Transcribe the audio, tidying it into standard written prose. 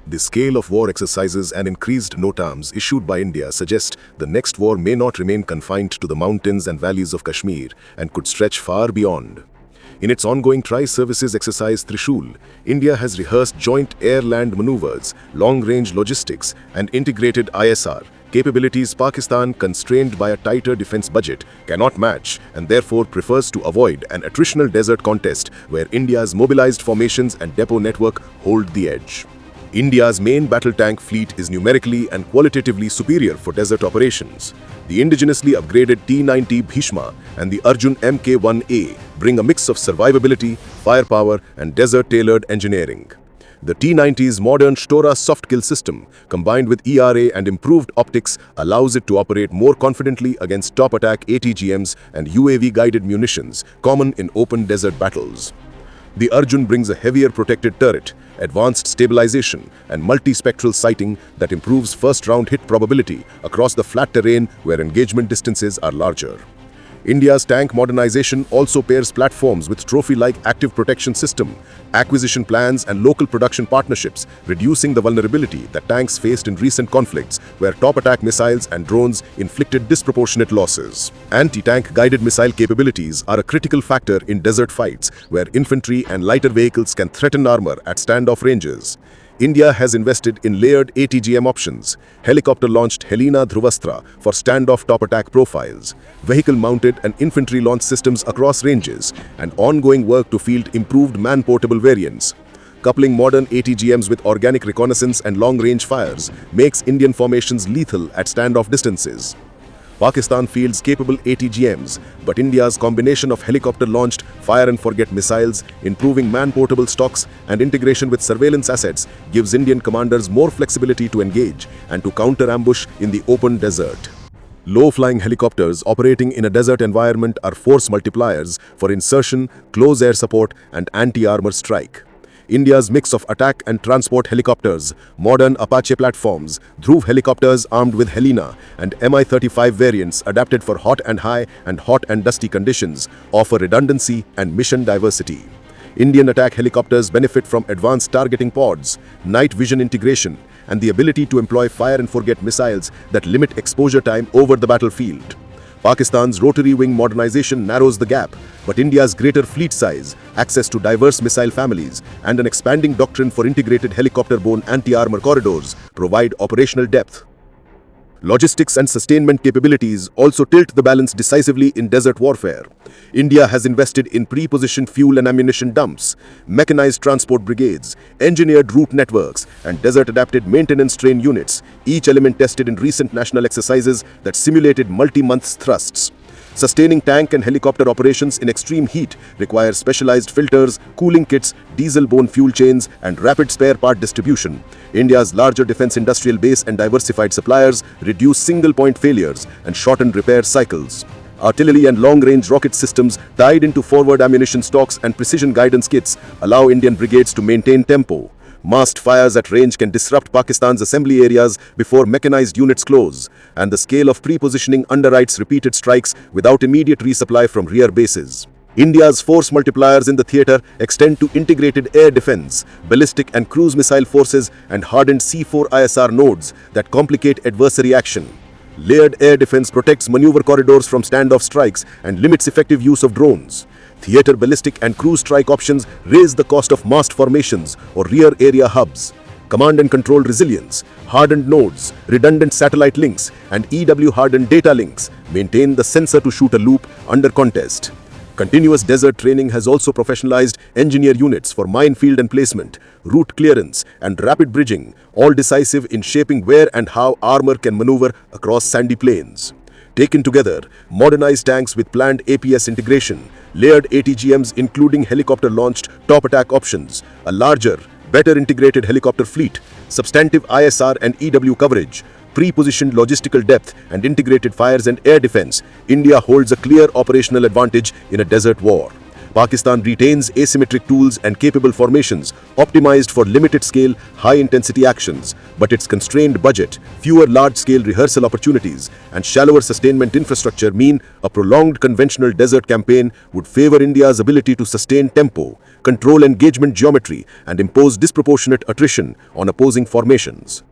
The scale of war exercises and increased NOTAMs issued by India suggest the next war may not remain confined to the mountains and valleys of Kashmir and could stretch far beyond. In its ongoing Tri-Services Exercise Trishul, India has rehearsed joint air-land maneuvers, long-range logistics, and integrated ISR capabilities Pakistan, constrained by a tighter defense budget, cannot match and therefore prefers to avoid an attritional desert contest where India's mobilized formations and depot network hold the edge. India's main battle tank fleet is numerically and qualitatively superior for desert operations. The indigenously upgraded T-90 Bhishma and the Arjun Mk-1A bring a mix of survivability, firepower, and desert-tailored engineering. The T-90's modern Shtora soft-kill system, combined with ERA and improved optics, allows it to operate more confidently against top-attack ATGMs and UAV-guided munitions common in open desert battles. The Arjun brings a heavier protected turret, advanced stabilization, and multispectral sighting that improves first-round hit probability across the flat terrain where engagement distances are larger. India's tank modernization also pairs platforms with trophy-like active protection system, acquisition plans, and local production partnerships, reducing the vulnerability that tanks faced in recent conflicts where top-attack missiles and drones inflicted disproportionate losses. Anti-tank guided missile capabilities are a critical factor in desert fights where infantry and lighter vehicles can threaten armor at standoff ranges. India has invested in layered ATGM options, helicopter-launched Helena Dhruvastra for standoff top-attack profiles, vehicle-mounted and infantry-launched systems across ranges, and ongoing work to field improved man-portable variants. Coupling modern ATGMs with organic reconnaissance and long-range fires makes Indian formations lethal at standoff distances. Pakistan fields capable ATGMs, but India's combination of helicopter-launched fire-and-forget missiles, improving man-portable stocks, and integration with surveillance assets gives Indian commanders more flexibility to engage and to counter-ambush in the open desert. Low-flying helicopters operating in a desert environment are force multipliers for insertion, close air support, and anti-armor strike. India's mix of attack and transport helicopters, modern Apache platforms, Dhruv helicopters armed with Helena, and Mi-35 variants adapted for hot and high and hot and dusty conditions offer redundancy and mission diversity. Indian attack helicopters benefit from advanced targeting pods, night vision integration, and the ability to employ fire-and-forget missiles that limit exposure time over the battlefield. Pakistan's rotary wing modernization narrows the gap, but India's greater fleet size, access to diverse missile families, and an expanding doctrine for integrated helicopter-borne anti-armor corridors provide operational depth. Logistics and sustainment capabilities also tilt the balance decisively in desert warfare. India has invested in pre-positioned fuel and ammunition dumps, mechanized transport brigades, engineered route networks, and desert-adapted maintenance train units, each element tested in recent national exercises that simulated multi-month thrusts. Sustaining tank and helicopter operations in extreme heat requires specialized filters, cooling kits, diesel-borne fuel chains, and rapid spare part distribution. India's larger defense industrial base and diversified suppliers reduce single-point failures and shorten repair cycles. Artillery and long-range rocket systems tied into forward ammunition stocks and precision guidance kits allow Indian brigades to maintain tempo. Masked fires at range can disrupt Pakistan's assembly areas before mechanized units close, and the scale of pre-positioning underwrites repeated strikes without immediate resupply from rear bases. India's force multipliers in the theater extend to integrated air defense, ballistic and cruise missile forces, and hardened C-4 ISR nodes that complicate adversary action. Layered air defense protects maneuver corridors from standoff strikes and limits effective use of drones. Theater ballistic and cruise strike options raise the cost of massed formations or rear area hubs. Command and control resilience, hardened nodes, redundant satellite links, and EW-hardened data links maintain the sensor-to-shooter loop under contest. Continuous desert training has also professionalized engineer units for minefield emplacement, route clearance, and rapid bridging, all decisive in shaping where and how armor can maneuver across sandy plains. Taken together, modernized tanks with planned APS integration, layered ATGMs including helicopter-launched top-attack options, a larger, better integrated helicopter fleet, substantive ISR and EW coverage, pre-positioned logistical depth, and integrated fires and air defense, India holds a clear operational advantage in a desert war. Pakistan retains asymmetric tools and capable formations, optimized for limited-scale, high-intensity actions, but its constrained budget, fewer large-scale rehearsal opportunities, and shallower sustainment infrastructure mean a prolonged conventional desert campaign would favor India's ability to sustain tempo, control engagement geometry, and impose disproportionate attrition on opposing formations.